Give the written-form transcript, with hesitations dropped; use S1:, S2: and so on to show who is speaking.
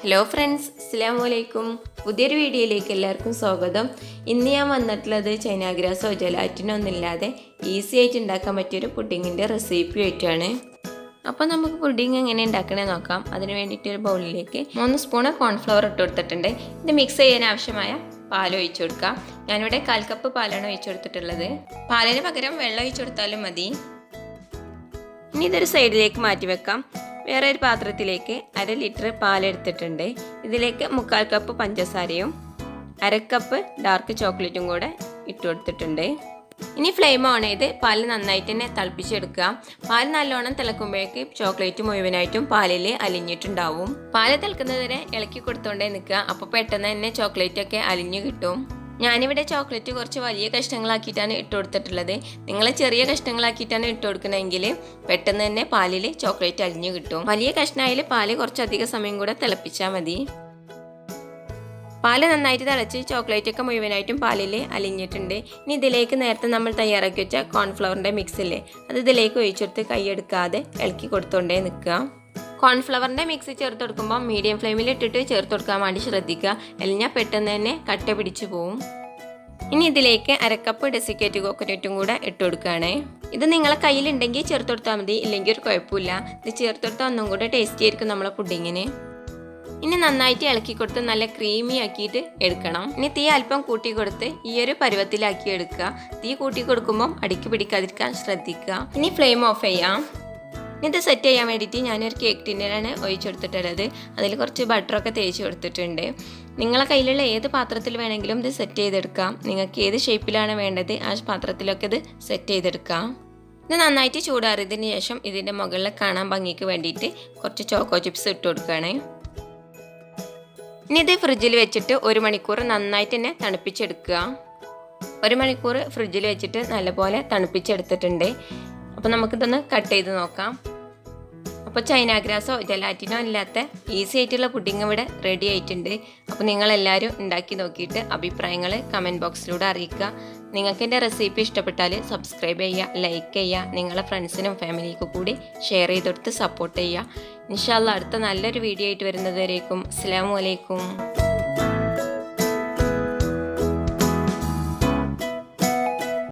S1: Hello friends, അസ്സലാമു അലൈക്കും. പുതിയൊരു വീഡിയോയിലേക്ക് എല്ലാവർക്കും സ്വാഗതം. ഇന്ന് ഞാൻ വന്നിട്ടുള്ളത് ചൈന ഗ്രാസോ ജലാറ്റിനോ ഒന്നുമില്ലാതെ ഈസി ആയിട്ട് ഉണ്ടാക്കാൻ പറ്റിയൊരു പുഡിങ്ങിൻ്റെ റെസിപ്പി ആയിട്ടാണ്. അപ്പോൾ നമുക്ക് പുഡിങ് എങ്ങനെ ഉണ്ടാക്കണേ നോക്കാം. അതിന് വേണ്ടിയിട്ട് ഒരു ബൗളിലേക്ക് 3 സ്പൂൺ കോൺഫ്ലവർ ഇട്ട് കൊടുത്തിട്ടുണ്ട്. ഇത് മിക്സ് ചെയ്യാൻ ആവശ്യമായ പാൽ ഒഴിച്ചു കൊടുക്കാം. ഞാനിവിടെ 1/4 കപ്പ് പാലാണ് ഒഴിച്ചു കൊടുത്തിട്ടുള്ളത്. പാലിന് പകരം വെള്ളം ഒഴിച്ചു കൊടുത്താലും മതി. ഇനി ഇതൊരു സൈഡിലേക്ക് മാറ്റി വെക്കാം. വേറെ ഒരു പാത്രത്തിലേക്ക് 1/2 ലിറ്റർ പാലെടുത്തിട്ടുണ്ട്. ഇതിലേക്ക് 1/4 കപ്പ് പഞ്ചസാരയും 1/2 കപ്പ് ഡാർക്ക് ചോക്ലേറ്റും കൂടെ ഇട്ട് കൊടുത്തിട്ടുണ്ട്. ഇനി ഫ്ലെയിം ഓൺ ചെയ്ത് പാൽ നന്നായിട്ട് തന്നെ തിളപ്പിച്ചെടുക്കുക. പാൽ നല്ലോണം തിളക്കുമ്പോഴേക്ക് ചോക്ലേറ്റ് മുഴുവനായിട്ടും പാലിൽ അലിഞ്ഞിട്ടുണ്ടാവും. പാല് തിളക്കുന്നതുവരെ ഇളക്കി കൊടുത്തോണ്ടേ നിൽക്കുക. അപ്പോൾ പെട്ടെന്ന് തന്നെ ചോക്ലേറ്റ് ഒക്കെ അലിഞ്ഞു കിട്ടും. ഞാനിവിടെ ചോക്ലേറ്റ് കുറച്ച് വലിയ കഷ്ണങ്ങളാക്കിയിട്ടാണ് ഇട്ട് കൊടുത്തിട്ടുള്ളത്. നിങ്ങൾ ചെറിയ കഷ്ണങ്ങളാക്കിയിട്ടാണ് ഇട്ട് കൊടുക്കണമെങ്കിൽ പെട്ടെന്ന് തന്നെ പാലിൽ ചോക്ലേറ്റ് അലിഞ്ഞു കിട്ടും. വലിയ കഷ്ണമായാൽ പാല് കുറച്ചധികം സമയം കൂടെ തിളപ്പിച്ചാൽ മതി. പാല് നന്നായിട്ട് തിളച്ച് ചോക്ലേറ്റ് ഒക്കെ മുഴുവനായിട്ടും പാലിൽ അലിഞ്ഞിട്ടുണ്ട്. ഇനി ഇതിലേക്ക് നേരത്തെ നമ്മൾ തയ്യാറാക്കി വെച്ച കോൺഫ്ലവറിൻ്റെ മിക്സില്ലേ, അത് ഇതിലേക്ക് ഒഴിച്ചെടുത്ത് കൈയെടുക്കാതെ ഇളക്കി കൊടുത്തോണ്ടേ നിൽക്കുക. കോൺഫ്ലവറിൻ്റെ മിക്സ് ചേർത്ത് കൊടുക്കുമ്പോൾ മീഡിയം ഫ്ലെയിമിൽ ഇട്ടിട്ട് ചേർത്ത് കൊടുക്കാൻ വേണ്ടി ശ്രദ്ധിക്കുക. എല്ലാം പെട്ടെന്ന് തന്നെ കട്ട പിടിച്ചു പോവും. ഇനി ഇതിലേക്ക് 1/2 കപ്പ് ഡെസിക്കേറ്റ് കോക്കനട്ടും കൂടെ ഇട്ട് കൊടുക്കുകയാണ്. ഇത് നിങ്ങളെ കയ്യിലുണ്ടെങ്കിൽ ചേർത്ത് കൊടുത്താൽ മതി, ഇല്ലെങ്കിൽ ഒരു കുഴപ്പമില്ല. ഇത് ചേർത്ത് കൊടുത്താൽ ഒന്നും കൂടെ ടേസ്റ്റി ആയിരിക്കും നമ്മളെ പുഡിങ്ങിന്. ഇനി നന്നായിട്ട് ഇളക്കി കൊടുത്ത് നല്ല ക്രീമി ആക്കിയിട്ട് എടുക്കണം. ഇനി തീ അല്പം കൂട്ടി കൊടുത്ത് ഈ ഒരു പരുവത്തിലാക്കി എടുക്കുക. തീ കൂട്ടി കൊടുക്കുമ്പോൾ അടിക്ക് പിടിക്കാതിരിക്കാൻ ശ്രദ്ധിക്കുക. ഇനി ഫ്ലെയിം ഓഫ് ചെയ്യാം. ഇത് സെറ്റ് ചെയ്യാൻ വേണ്ടിയിട്ട് ഞാനൊരു കേക്ക് ടിന്നിലാണ് ഒഴിച്ചെടുത്തിട്ടുള്ളത്. അതിൽ കുറച്ച് ബട്ടറൊക്കെ തേച്ച് കൊടുത്തിട്ടുണ്ട്. നിങ്ങളെ കയ്യിലുള്ള ഏത് പാത്രത്തിൽ വേണമെങ്കിലും ഇത് സെറ്റ് ചെയ്തെടുക്കാം. നിങ്ങൾക്ക് ഏത് ഷേപ്പിലാണ് വേണ്ടത് ആ പാത്രത്തിലൊക്കെ ഇത് സെറ്റ് ചെയ്തെടുക്കാം. ഇത് നന്നായിട്ട് ചൂടാറിയതിന് ശേഷം ഇതിൻ്റെ മുകളിൽ കാണാൻ ഭംഗിക്ക് വേണ്ടിയിട്ട് കുറച്ച് ചോക്കോ ചിപ്സ് ഇട്ട് കൊടുക്കുകയാണ്. ഇനി ഇത് ഫ്രിഡ്ജിൽ വെച്ചിട്ട് 1 മണിക്കൂർ നന്നായിട്ട് തന്നെ തണുപ്പിച്ചെടുക്കുക. 1 മണിക്കൂർ ഫ്രിഡ്ജിൽ വെച്ചിട്ട് നല്ലപോലെ തണുപ്പിച്ചെടുത്തിട്ടുണ്ട്. അപ്പോൾ നമുക്കിതൊന്ന് കട്ട് ചെയ്ത് നോക്കാം. അപ്പോൾ ചൈന ഗ്രാസോ ജലാറ്റിനോ ഇല്ലാത്ത ഈസി ആയിട്ടുള്ള പുഡിങ് ഇവിടെ റെഡി ആയിട്ടുണ്ട്. അപ്പോൾ നിങ്ങളെല്ലാവരും ഉണ്ടാക്കി നോക്കിയിട്ട് അഭിപ്രായങ്ങൾ കമൻറ്റ് ബോക്സിലൂടെ അറിയിക്കുക. നിങ്ങൾക്ക് എൻ്റെ റെസിപ്പി ഇഷ്ടപ്പെട്ടാൽ സബ്സ്ക്രൈബ് ചെയ്യുക, ലൈക്ക് ചെയ്യുക, നിങ്ങളെ ഫ്രണ്ട്സിനും ഫാമിലിക്കും കൂടി ഷെയർ ചെയ്ത് കൊടുത്ത് സപ്പോർട്ട് ചെയ്യുക. ഇൻഷാ അല്ലാഹ് അടുത്ത നല്ലൊരു വീഡിയോ ആയിട്ട് വരുന്നത് വരേക്കും അസ്സലാമു അലൈക്കും.